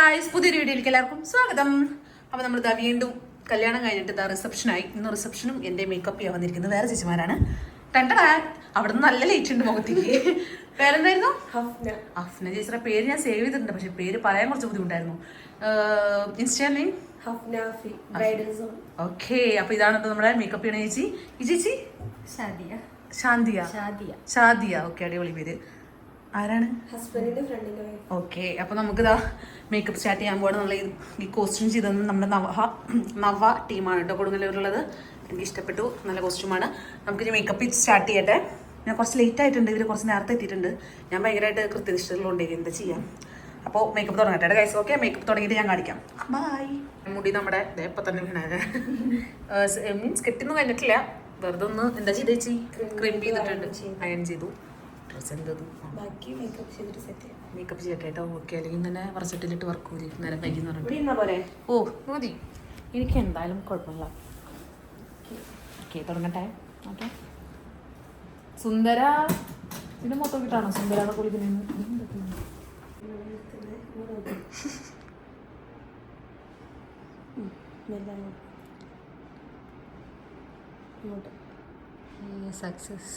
Guys, പുതിയൊരു വീഡിയോയിലേക്ക് എല്ലാവർക്കും സ്വാഗതം. അപ്പോൾ നമ്മളിതാ വീണ്ടും കല്യാണം കഴിഞ്ഞിട്ട് ഇതാ റിസപ്ഷനായി. ഇന്ന് റിസപ്ഷനും എൻ്റെ മേക്കപ്പ് ചെയ്യാൻ വന്നിരിക്കുന്നത് വേറെ ചേച്ചിമാരാണ്. അവിടെ നിന്ന് നല്ല ലൈറ്റ് ഉണ്ട് മുഖത്തേക്ക്. പേരെന്തായിരുന്നു? ഹഫ്ന ചേച്ചിയുടെ പേര് ഞാൻ സേവ് ചെയ്തിട്ടുണ്ട്, പക്ഷെ പേര് പറയാൻ കുറച്ച് ബുദ്ധിമുട്ടായിരുന്നു. Insta name okay. അപ്പൊ ഇതാണ് നമ്മുടെ മേക്കപ്പ് ചെയ്യണ ചേച്ചി. ഈ ചേച്ചി ഷാദിയ. ഓക്കെ, അടിപൊളി പേര്. ആരാണ്? ഓക്കെ. അപ്പൊ നമുക്കിതാ മേക്കപ്പ് സ്റ്റാർട്ട് ചെയ്യാൻ പോവാണ്. നമ്മൾ ഈ കോസ്റ്റ്യൂം ചെയ്തത് നമ്മുടെ നവ ടീമാണ് കേട്ടോ കൊടുങ്ങല്ലൂരുള്ളത്. എനിക്ക് ഇഷ്ടപ്പെട്ടു, നല്ല കോസ്റ്റ്യൂമാണ്. നമുക്കിനി മേക്കപ്പ് സ്റ്റാർട്ട് ചെയ്യട്ടെ. ഞാൻ കുറച്ച് ലേറ്റ് ആയിട്ടുണ്ട്, ഇവർ കുറച്ച് നേരത്തെ എത്തിയിട്ടുണ്ട്. ഞാൻ ഭയങ്കരമായിട്ട് കൃത്യനിഷ്ഠതകളുണ്ട്, എന്താ ചെയ്യാം. അപ്പോൾ മേക്കപ്പ് തുടങ്ങട്ടെ ഗൈസ്. ഓക്കെ, മേക്കപ്പ് തുടങ്ങിയിട്ട് ഞാൻ കാണിക്കാം. ബൈ. മുടി നമ്മുടെ ഇപ്പം തന്നെ മീൻസ് കെട്ടിയൊന്നും കഴിഞ്ഞിട്ടില്ല, വെറുതെ ഒന്ന് എന്താ ചെയ്ത് ചേച്ചി ക്രീം ചെയ്തിട്ടുണ്ട്, അയൺ ചെയ്തു. മേക്കപ്പ് ചെയ്യട്ടെ കേട്ടോ. ഓക്കെ, അല്ലെങ്കിൽ ഇങ്ങനെ വറച്ചിട്ടിട്ട് വർക്ക് കൂടി നേരം കഴിക്കുന്ന പറഞ്ഞിട്ട്. ഓ മതി, എനിക്ക് എന്തായാലും കുഴപ്പമില്ല. ഓക്കെ, തുടങ്ങട്ടെ. ഓക്കെ, സുന്ദര ഇതിന്റെ മൊത്തം കിട്ടാണോ സുന്ദര കുളിക്കുന്ന? Success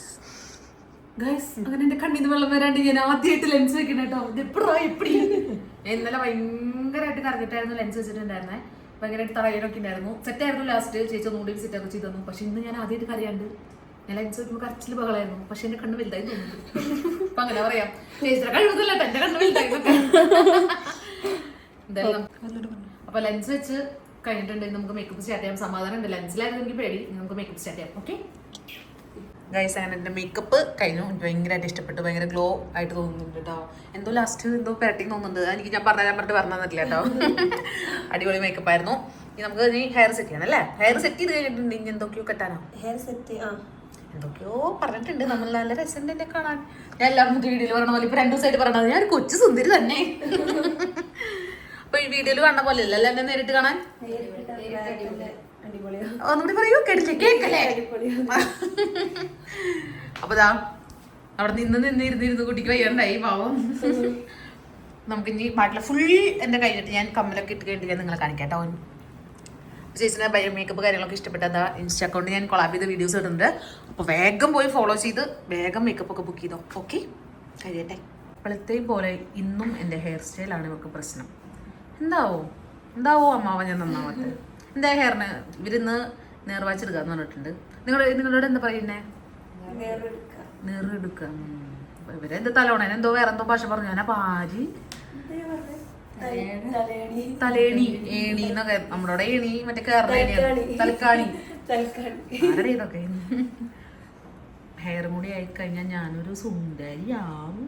guys. അങ്ങനെ എന്റെ കണ്ണിന്ന് വെള്ളം വരാണ്ട് ഞാൻ ആദ്യമായിട്ട് ലെൻസ് വെക്കണം കേട്ടോ. എപ്പോഴും ഇന്നലെ ഭയങ്കരമായിട്ട് കറങ്ങിട്ടായിരുന്നു ലെൻസ് വെച്ചിട്ടുണ്ടായിരുന്നേ. ഭയങ്കരമായിട്ട് തറയിലൊക്കെ ഉണ്ടായിരുന്നു. സെറ്റായിരുന്നു. ലാസ്റ്റ് ചേച്ചി ഒന്നുകൂടി സെറ്റൊക്കെ ചെയ്തു തന്നു. പക്ഷെ ഇന്ന് ഞാൻ ആദ്യമായിട്ട് കറിയാണ്ട് ഞാൻ ലെൻസ് വെക്കുമ്പോൾ കറച്ചിൽ ബഹളായിരുന്നു. പക്ഷെ എന്റെ കണ്ണ് വലുതായി തോന്നുന്നു. അപ്പൊ അങ്ങനെ പറയാം, ചേച്ചിയുടെ കഴിവതല്ല എന്റെ കണ്ണ് വലുതായി. എന്തായാലും അപ്പൊ ലെൻസ് വെച്ച് കഴിഞ്ഞിട്ടുണ്ടെങ്കിൽ നമുക്ക് മേക്കപ്പ് സ്റ്റാർട്ട് ചെയ്യാം. സമാധാനം ഉണ്ട്. ലെൻസിലായിരുന്നു എനിക്ക് പേടി. നമുക്ക് മേക്കപ്പ് സ്റ്റാർട്ട് ചെയ്യാം. ഓക്കെ ഗൈസ്, അങ്ങനെ എൻ്റെ മേക്കപ്പ് കഴിഞ്ഞു. എനിക്ക് ഭയങ്കരമായിട്ട് ഇഷ്ടപ്പെട്ടു. ഭയങ്കര ഗ്ലോ ആയിട്ട് തോന്നുന്നുണ്ട് കേട്ടോ. എന്തോ ലാസ്റ്റ് എന്തോ പാറ്റിങ് തോന്നുന്നുണ്ട്. എനിക്ക് ഞാൻ പറഞ്ഞിട്ട് പറഞ്ഞു തന്നിട്ടില്ല കേട്ടോ. അടിപൊളി മേക്കപ്പ് ആയിരുന്നു. ഇനി നമുക്ക് ഇനി ഹെയർ സെറ്റ് ചെയ്യണം അല്ലേ? ഹെയർ സെറ്റ് ചെയ്ത് കഴിഞ്ഞിട്ടുണ്ട്. ഇനി എന്തൊക്കെയോ കെട്ടാനോ എന്തൊക്കെയോ പറഞ്ഞിട്ടുണ്ട്. നമ്മൾ നല്ല രസം എന്നെ കാണാൻ. ഞാൻ എല്ലാവരും വീഡിയോയിൽ പറഞ്ഞ പോലെ ഇപ്പൊ 2 ദിവസമായിട്ട് പറഞ്ഞത് ഞാൻ കൊച്ചു സുന്ദരി തന്നെ. അപ്പൊ ഈ വീഡിയോയിൽ കാണുന്ന പോലെ അല്ല എന്നെ നേരിട്ട് കാണാൻ. ഒന്നുകൂടി പറയൂ, കേട്ടില്ലേ? കേക്കല്ലേ? അപ്പൊ ദാ അവിടെ ഇരുന്ന് കുട്ടിക്ക് വയ്യാണ്ടായി പാവം. നമുക്ക് ഇനി ബാക്കിയുള്ള ഫുൾ എന്റെ കഴിഞ്ഞിട്ട് ഞാൻ കമ്മലൊക്കെ ഇട്ട് കഴിഞ്ഞിട്ട് ഞാൻ നിങ്ങളെ കാണിക്കാം കേട്ടോ. ചേച്ചിനെ മേക്കപ്പ് കാര്യങ്ങളൊക്കെ ഇഷ്ടപ്പെട്ടതാ ഇൻസ്റ്റ അക്കൗണ്ട് ഞാൻ കൊളാബ് ചെയ്ത വീഡിയോസ് ഇടുന്നുണ്ട്. അപ്പോൾ വേഗം പോയി ഫോളോ ചെയ്ത് വേഗം മേക്കപ്പ് ഒക്കെ ബുക്ക് ചെയ്തോ. ഓക്കെ, കഴിയട്ടെ. ഇപ്പോഴത്തെയും പോലെ ഇന്നും എൻ്റെ ഹെയർ സ്റ്റൈലാണ് ഇവർക്ക് പ്രശ്നം. എന്താവോ അമ്മാവ ഞാൻ നന്നാവട്ടെ. എന്താ ഹെയറിന് ഇവരിന്ന് നേർവാച്ചെടുക്കാന്ന് പറഞ്ഞിട്ടുണ്ട്. നിങ്ങളോട് എന്താ പറയുന്നേ? നേറെടുക്കുക. ഇവരെന്താ തലോണ എന്തോ വേറെ എന്തോ ഭാഷ പറഞ്ഞു. ഞാൻ പാരി തലേണി ഏണി എന്നൊക്കെ നമ്മളോട് ഏണി മറ്റേ കേരള തലക്കാണി ആരുടെ ഇതൊക്കെ. ഹെയർ കൂടി ആയിക്കഴിഞ്ഞാൽ ഞാനൊരു സുന്ദരിയാവും.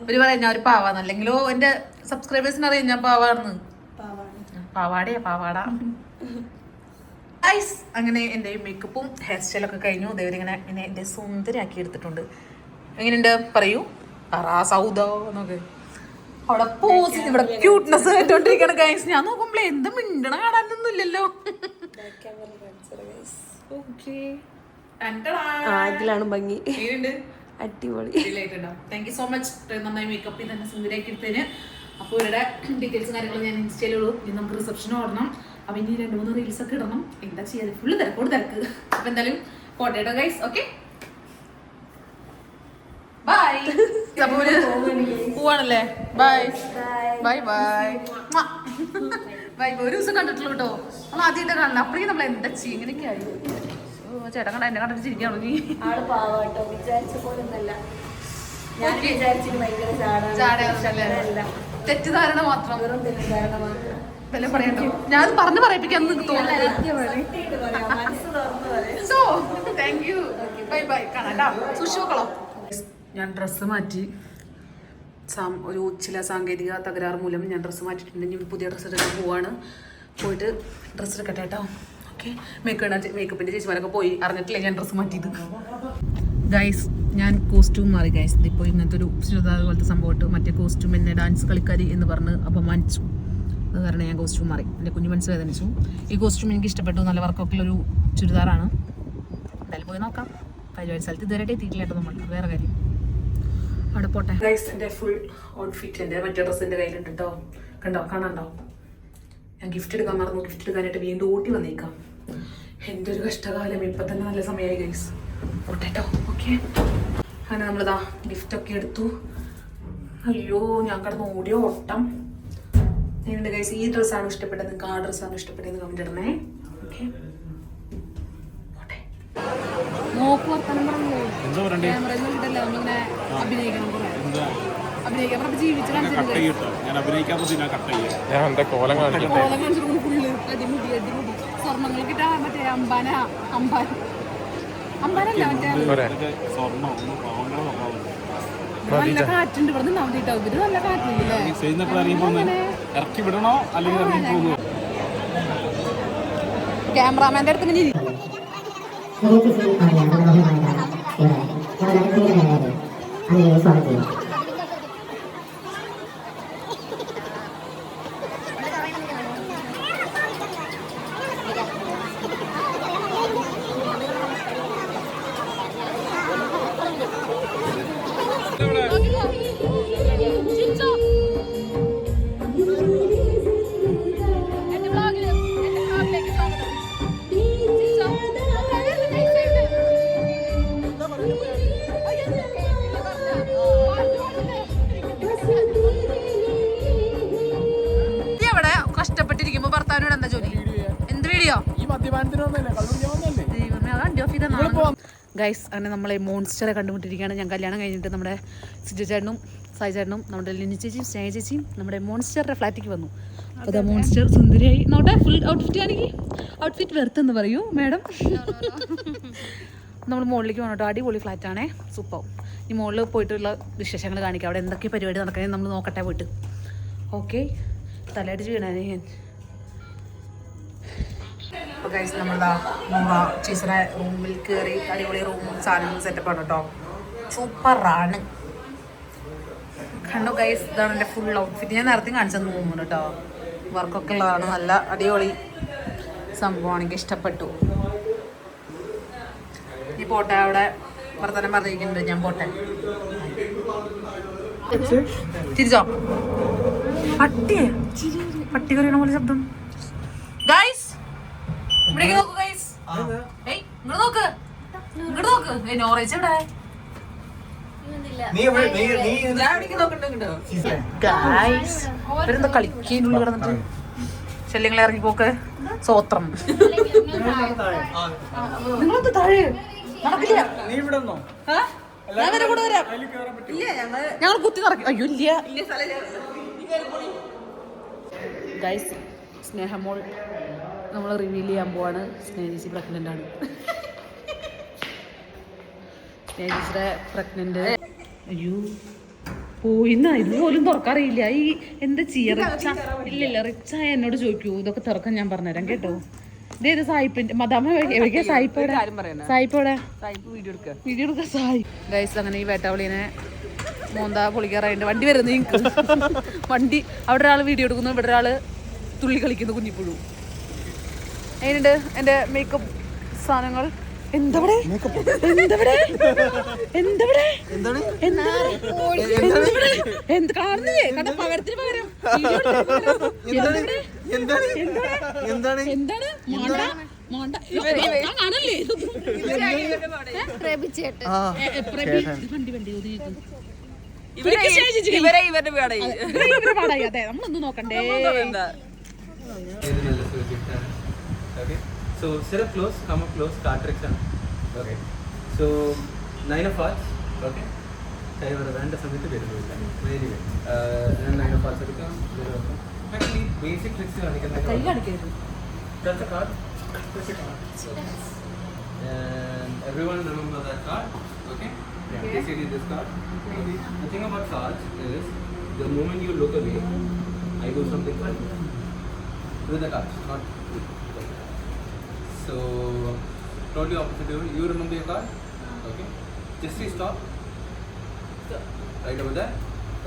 ഒരു പറയാം ഞാൻ ഒരു പാവാന്ന്. അല്ലെങ്കിലോ എന്റെ സബ്സ്ക്രൈബേഴ്സിന് അറിയാം ഞാൻ പാവാണെന്ന്. പാവാട ഐസ്. അങ്ങനെ എൻ്റെ മേക്കപ്പും ഹെയർ സ്റ്റൈലൊക്കെ കഴിഞ്ഞു. ഇതേവരിങ്ങനെ എന്നെ എൻ്റെ സുന്ദരിയാക്കി എടുത്തിട്ടുണ്ട്. എങ്ങനെയുണ്ട് പറയൂ. സൗദോ എന്നൊക്കെ അവിടെ പോസ് ഇവിടെ ക്യൂട്ട്നെസ് കേട്ടോണ്ടിരിക്കണ ഗൈസ്. ഞാൻ നോക്കുമ്പോഴേ എന്താ മിണ്ടണ കാണാനൊന്നും ഇല്ലല്ലോ. ഇതിലാണ് ഭംഗി. അടിപൊളി. Thank you so much. നന്നായി മേക്കപ്പ് തന്നെ സുന്ദരിയാക്കി എടുത്തതിന്. അപ്പോൾ ഇവരുടെ ഡീറ്റെയിൽസും കാര്യങ്ങളും ഞാൻ ഇൻസ്റ്റയിലുള്ളൂ. ഇനി നമുക്ക് റിസപ്ഷൻ ഓടണം. അപ്പൊ ഇനി 2-3 റീൽസ് ഒക്കെ ഇടണം. എന്താ ചെയ്യാതെ ഫുള്ള് തിരക്ക്. അപ്പൊ എന്തായാലും പോട്ടേട്ടോ ഗൈസ്. Okay bye. പോവാണല്ലേ? ബൈ. ഒരു ദിവസം കണ്ടിട്ടുള്ളൂ കേട്ടോ. നമ്മൾ ആദ്യമായിട്ട് കാണണം. അപ്പോഴേക്കും നമ്മൾ എന്താ ചെയ്യും? ഇങ്ങനെയൊക്കെ ആയി. ചേട്ടൻ കണ്ട എന്നെ കണ്ടിട്ട് ചിരിക്കാൻ തുടങ്ങി. തെറ്റിദ്ധാരണ മാത്രം. പറയണ്ടോ? ഞാൻ പറഞ്ഞു പറയിപ്പിക്കാൻ തോന്നുന്നു. So thank you. ബൈ. കാണാം. സൂക്ഷിച്ചോളാം. ഞാൻ ഡ്രസ്സ് മാറ്റി. ഒരു ചില സാങ്കേതിക തകരാറ് മൂലം ഞാൻ ഡ്രസ്സ് മാറ്റിയിട്ടുണ്ടെങ്കിൽ പുതിയ ഡ്രസ്സ് എടുക്കാൻ പോവാണ്. പോയിട്ട് ഡ്രസ്സ് എടുക്കട്ടെ കേട്ടോ. ഓക്കെ, മേക്കപ്പിൻ്റെ ചേച്ചിമാരൊക്കെ പോയി അറിഞ്ഞിട്ടില്ല ഞാൻ ഡ്രസ്സ് മാറ്റിയത്. ഗൈസ്, ഞാൻ കോസ്റ്റ്യൂം മാറി ഗൈസ്. ഇപ്പോൾ ഇങ്ങനത്തെ ഒരു ചുരിദാർ പോലത്തെ സംഭവം ഇട്ട് മറ്റേ കോസ്റ്റ്യൂം എന്നെ ഡാൻസ് കളിക്കാരി എന്ന് പറഞ്ഞ് അപമാനിച്ചു. അത് കാരണം ഞാൻ കോസ്റ്റ്യൂം മാറി. എൻ്റെ കുഞ്ഞു മനസ്സ് വേദനിച്ചു. ഈ കോസ്റ്റ്യൂം എനിക്ക് ഇഷ്ടപ്പെട്ടു. നല്ല വർക്കൊക്കെ ഉള്ളൊരു ചുരിദാറാണ്. എന്തായാലും പോയി നോക്കാം. പരിപാടി സ്ഥലത്ത് ഇതുവരെയായിട്ട് എത്തിയിട്ടില്ല കേട്ടോ. നമ്മൾ വേറെ കാര്യം അവിടെ പോട്ടെ ഗൈസ്. എൻ്റെ ഫുൾ ഔട്ട്ഫിറ്റ് എൻ്റെ മറ്റേ ഡ്രസ്സിൻ്റെ കയ്യിലുണ്ട് കേട്ടോ. കണ്ടോ, കാണാണ്ടോ? ഞാൻ ഗിഫ്റ്റ് എടുക്കാൻ മറന്നു. ഗിഫ്റ്റ് എടുക്കാനായിട്ട് വീണ്ടും ഓട്ടി വന്നേക്കാം. എൻ്റെ ഒരു കഷ്ടകാലം. ഇപ്പം തന്നെ നല്ല സമയമായി ഗൈസ്. പോട്ടെട്ടോ. ഓക്കെ, അങ്ങനെ നമ്മളിതാ ഗിഫ്റ്റൊക്കെ എടുത്തു. അയ്യോ, ഞാൻ കിടന്ന് ഓടിയോ ഓട്ടം. എങ്ങനെയുണ്ട് ഗൈസ്? ഈ ഡ്രസ്സാണ് ഇഷ്ടപ്പെട്ടത്? നിങ്ങൾക്ക് ആ ഡ്രസ്സാണ് ഇഷ്ടപ്പെട്ടതെന്ന് കമൻറ്റ് ഇടണേ. ഓക്കെ, സ്വർണ്ണങ്ങൾക്കിട്ട മറ്റേ അമ്പാനല്ല നല്ല കാറ്റുണ്ട്. ഇവിടെ നിന്ന് അവധിട്ടോ. ഇവര് നല്ല കാറ്റില്ലേ? ക്യാമറാമാൻ്റെ അടുത്ത് ഇങ്ങനെ കഷ്ടപ്പെട്ടിരിക്കുമ്പോ ഭർത്താവിനോട് എന്താ ജോലി? എന്ത് വീഡിയോ? ഗൈസ്, അങ്ങനെ നമ്മളെ മോൺസ്റ്ററെ കണ്ടുമുട്ടിരിക്കുകയാണ്. ഞാൻ കല്യാണം കഴിഞ്ഞിട്ട് നമ്മുടെ സിജു ചേട്ടനും സായി ചേട്ടനും നമ്മുടെ ലിനി ചേച്ചിയും സ്നേഹ ചേച്ചിയും നമ്മുടെ മോൺസ്റ്ററുടെ ഫ്ലാറ്റിലേക്ക് വന്നു. അപ്പോൾ അതാ മോൺസ്റ്റർ സുന്ദരിയായി നോട്ടെ ഫുൾ ഔട്ട്ഫിറ്റ് ആണെങ്കിൽ ഔട്ട്ഫിറ്റ് വെറുത്തെന്ന് പറയൂ മാഡം. നമ്മൾ മുകളിലേക്ക് പോകണം കേട്ടോ. അടിപൊളി ഫ്ലാറ്റാണേ, സൂപ്പർ. ഈ മുകളിൽ പോയിട്ടുള്ള വിശേഷങ്ങൾ കാണിക്കാം. അവിടെ എന്തൊക്കെ പരിപാടി നടക്കുന്നത് നമ്മൾ നോക്കട്ടെ പോയിട്ട്. ഓക്കെ, തലയടിച്ച് വീണേ ഞാൻ. അപ്പോൾ ഗൈസ്, നമ്മളിതാ ചേച്ചിയുടെ റൂമിൽ കയറി. അടിപൊളി റൂമും സാധനങ്ങളും സെറ്റപ്പാണ് കേട്ടോ. സൂപ്പറാണ്. കണ്ടോ ഗൈസ്, ഇതാണ് എൻ്റെ ഫുൾ ഔട്ട്ഫിറ്റ്. ഞാൻ നേരത്തെ കാണിച്ചെന്ന് തോന്നുന്നു കേട്ടോ. വർക്കൊക്കെ ഉള്ളതാണ്. നല്ല അടിപൊളി സംഭവമാണ്. എനിക്ക് ഇഷ്ടപ്പെട്ടു. ഈ പോട്ടെ, അവിടെ വർത്തമാനം പറഞ്ഞിരിക്കുന്നുണ്ട്. ഞാൻ പോട്ടെ. തിരിച്ചോ? പട്ടി കറിയണ പോലെ ശബ്ദം. ഗൈസ്, ഇവിടേക്ക് നോക്കൂ ഗൈസ്. ഇങ്ങോട്ട് നോക്ക്, ഇങ്ങോട്ട് നോക്ക്. നോറേച്ച് ഇവിടെ ഇവരെന്താ കളിക്കുള്ള കിടന്നിട്ട്? ശല്യങ്ങളെ ഇറങ്ങിപ്പോക്ക് സ്വോത്രം. നിങ്ങളെന്താ താഴെ നടക്കില്ല? ഞാൻ വരെ കൂടെ വരാം. ഞങ്ങൾ കുത്തി നിറയ്ക്കും. അയ്യോ ഇല്ല ഗൈസ്. സ്നേഹമോൾ നമ്മൾ റിവീൽ ചെയ്യാൻ പോവാണ്. സ്നേഹിച്ചി പ്രഗ്നൻ്റ് ആണ്. സ്നേഹിച്ചിയുടെ പ്രഗ്നൻ്റ്. അയ്യോ പോയിന്നാ. ഇതുപോലും തുറക്കാറിയില്ല. ഈ എന്താ ചെയ്യാ? റിച്ച ഇല്ലില്ല, റിച്ചായ എന്നോട് ചോദിക്കൂ ഇതൊക്കെ തുറക്കാൻ. ഞാൻ പറഞ്ഞുതരാം കേട്ടോ. ഇതേത് സായിപ്പിന്റെ മദാമ എവിടെയാ? സായിപ്പോടെ സായിപ്പോടെ വീഡിയോ എടുക്ക സായി. ഗൈസ്, അങ്ങനെ ഈ വേട്ടാവളിനെ മോന്താ പൊളിക്കാറായിട്ട് വണ്ടി വരുന്നത്. നിങ്ങൾക്ക് വണ്ടി അവിടെ ഒരാൾ വീഡിയോ എടുക്കുന്നു, ഇവിടെ ഒരാൾ തുള്ളി കളിക്കുന്നു കുഞ്ഞിപ്പുഴു. എങ്ങനെയുണ്ട് എൻ്റെ മേക്കപ്പ് സാധനങ്ങൾ? എന്തവിടെ എന്തവിടെ എന്തവിടെ എന്ത് കാണുന്നില്ലേ? കണ്ട പകരത്തിന് പകരം എന്താണ് കാണല്ലേ? പാടായി. അതെ, നമ്മളൊന്നും നോക്കണ്ടേ. Okay, so sit up close, come up close, card tricks ആണ്. Okay, so 9 of hearts. Okay, കൈ വരെ വേണ്ട സമയത്ത് വരുന്നില്ല. Very well. ഞാൻ 9 of hearts എടുക്കാം. Actually basic tricks കാണിക്കുന്നത്. കൈ കാണിക്കരുത്. That's a card. That's a card. And everyone remember that card. Okay. Yeah. Basically this card. Okay. The thing about cards is the moment you look away, I do something fun with the cards, not. So, totally opposite. You remember your card? Okay. Just say stop. Right over there.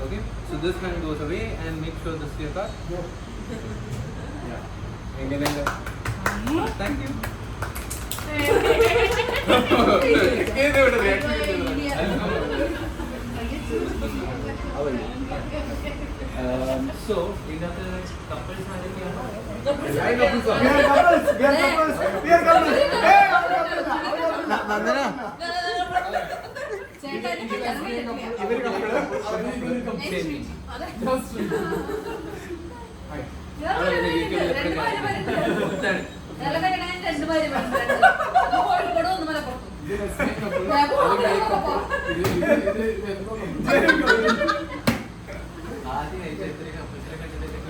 Okay. So this hand goes away and make sure this is your card. Yeah. Again. Thank you. How are you? So, ഇതിനകത്ത് couples ആരൊക്കെയാണ്? നന്ദന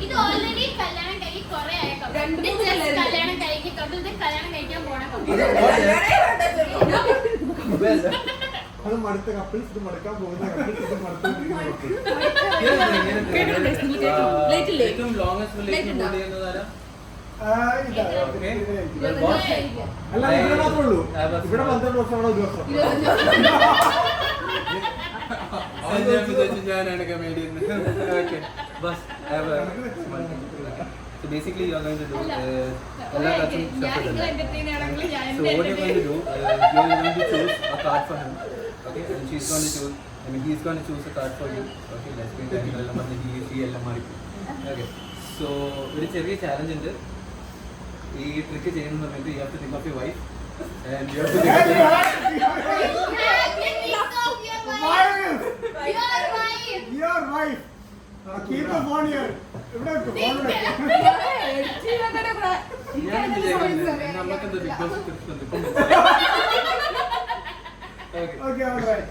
ഇത് already കല്യാണം കഴിഞ്ഞ് കുറെ ആയ കല്യാണം കഴിഞ്ഞ് കല്യാണം കഴിക്കാൻ പോണ അത് മടുത്ത കപ്പിൾസ് ഇത് മടക്കാൻ പോകുന്ന കപ്പിൾസ് ഇത് ഏറ്റവും ലോങ്സ്റ്റ് റിലേഷൻ ഹോൾഡ് ചെയ്യുന്നതാരാ? അല്ല ഇവിടെ മാത്രമേ ഉള്ളൂ. ഇവിടെ 12 വർഷമാണോ 20 വർഷം? ഞാനാണ് കമേഡിയൻ. Okay, bus. So basically, you are going to do all our cousins shuffle. So what you're going to do, you're going to choose a card for him. Okay, and she's going to choose. I mean, he's going to choose a card for you. Okay, let's be very well. He, she, എല്ലാം മാറി. Okay, so ഒരു ചെറിയ challenge ഉണ്ട്. ഈ trick ചെയ്യുന്ന സമയത്ത് you have to think of your wife and you have to think of Your wife. Keep the phone here. ഇവിടെ വെക്ക്, phone ഇവിടെ വെക്ക്. ഞാനും വിജയിക്കുന്നില്ല. നമുക്കെന്താ ബിഗ് ബോസ് ട്രിക്സ് ഉണ്ട്. Okay. Okay, all right.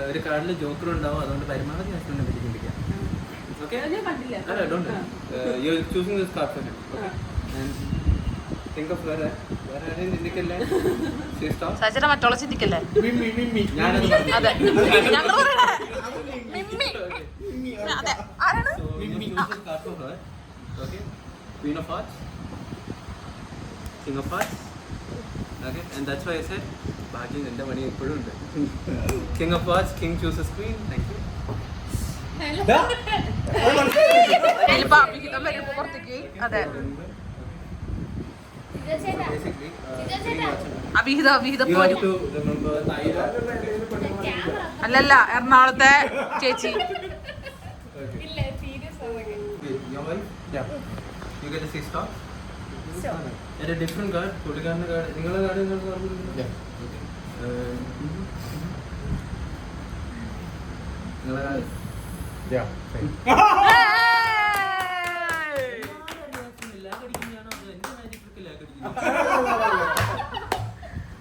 ഒരു കാർഡിൽ ജോക്കർ ഉണ്ടാവും, അതുകൊണ്ട് പരമാവധി ഹസ്ബൻഡിനെ പറ്റി ചിന്തിക്കാം. Okay? അല്ല, don't. You're choosing this card for him. Okay? And think of her. വേറെ ആരെയും ചിന്തിക്കല്ലേ? She stops. സച്ചിനെ മറ്റോളെ ചിന്തിക്കല്ലേ? ഞാനത് പറഞ്ഞു. അതെ ഞങ്ങൾ പറയണേ മിമ്മി. അതെ ആരാണ്? So, you choose this card for her. Okay? Queen of Hearts. King of Hearts. Okay? And that's why I said, ഭാഗ്യം എൻ്റെ പണി എപ്പോഴും ഉണ്ട്. King of Hearts, King chooses Queen. Thank you. പുറത്തേക്ക്. അതെ Basically, അവിഹിത you have to remember Naira. അല്ലല്ല എറണാകുളത്തെ ചേച്ചി. Your wife? Yeah. You get to see stop. At a different card. പുള്ളിക്കാരൻ്റെ കാർഡ്. നിങ്ങളുടെ കാർഡ് നിങ്ങൾക്ക് പറഞ്ഞില്ല. നിങ്ങളുടെ കാർഡ്.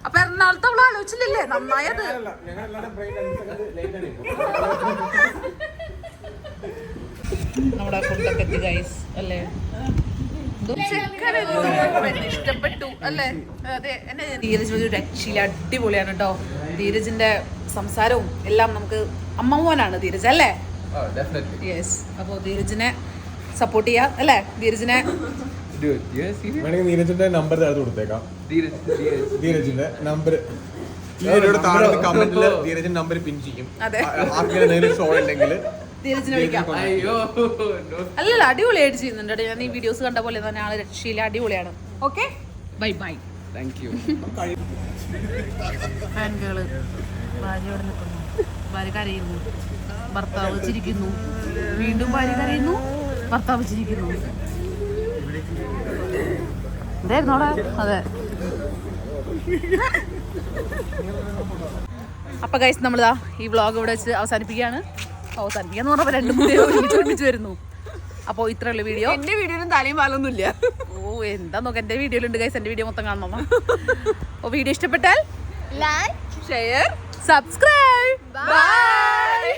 അപ്പൊ എറണാകുളത്ത് അവള് ആലോചിച്ചില്ലല്ലേ? നന്നായത്. നമ്മുടെ ഫുഡൊക്കെ എത്തി ഗൈസ് അല്ലേ? ഇഷ്ടപ്പെട്ടു അല്ലേ? അതെ എന്നെ ധീരജ് ഒരു രക്ഷയില്ല, അടിപൊളിയാണ് കേട്ടോ. ധീരജിന്റെ സംസാരവും എല്ലാം നമുക്ക് അമ്മമോനാണ് ധീരജ് അല്ലേ? യെസ്. അപ്പോൾ ധീരജിനെ സപ്പോർട്ട് ചെയ്യാം അല്ലേ? ധീരജിനെ വേണമെങ്കിൽ നീരജിന്റെ നമ്പർ താഴത്ത് കൊടുത്തേക്കാം. ധീരജിന്റെ നമ്പർ കമന്റില് ധീരജിന്റെ നമ്പർ പിൻ ചെയ്യും. അതെ. ആർക്കെങ്കിലും ഷോ ഉണ്ടെങ്കിൽ ധീരജിനെ വിളിക്കാം. അല്ലല്ല അടിപൊളിയായിട്ട് ചെയ്യുന്നുണ്ട് കേട്ടോ. ഞാൻ ഈ വീഡിയോസ് കണ്ട പോലെ തന്നെ ആള് രക്ഷയില്ല, അടിപൊളിയാണ്. Okay bye bye. Thank you. ഫാൻകള് ഭാര്യ അവിടെ നിൽക്കുന്നു, ഭാര്യ കരയുന്നു, ഭർത്താവ് ചിരിക്കുന്നു, വീണ്ടും ഭാര്യ കരയുന്നു, ഭർത്താവ് ചിരിക്കുന്നു. എന്തായിരുന്നോടാ? അതെ. അപ്പൊ ഗൈസ് നമ്മളിതാ ഈ വ്ളോഗ് ഇവിടെ വെച്ച് അവസാനിപ്പിക്കുകയാണ്. അവസാനിപ്പിക്കാന്ന് പറഞ്ഞപ്പോൾ 2-3 ഒരുമിച്ച് വരുന്നു. അപ്പോൾ ഇത്രയുള്ള വീഡിയോ. എന്റെ വീഡിയോയിലും തലയും പാലൊന്നും ഇല്ല. ഓ എന്താ നോക്കാം, എന്റെ വീഡിയോയിലുണ്ട് ഗൈസ്. എന്റെ വീഡിയോ മൊത്തം കാണണം. അപ്പോൾ വീഡിയോ ഇഷ്ടപ്പെട്ടാൽ ലൈക്ക് ഷെയർ സബ്സ്ക്രൈബ്. ബൈ.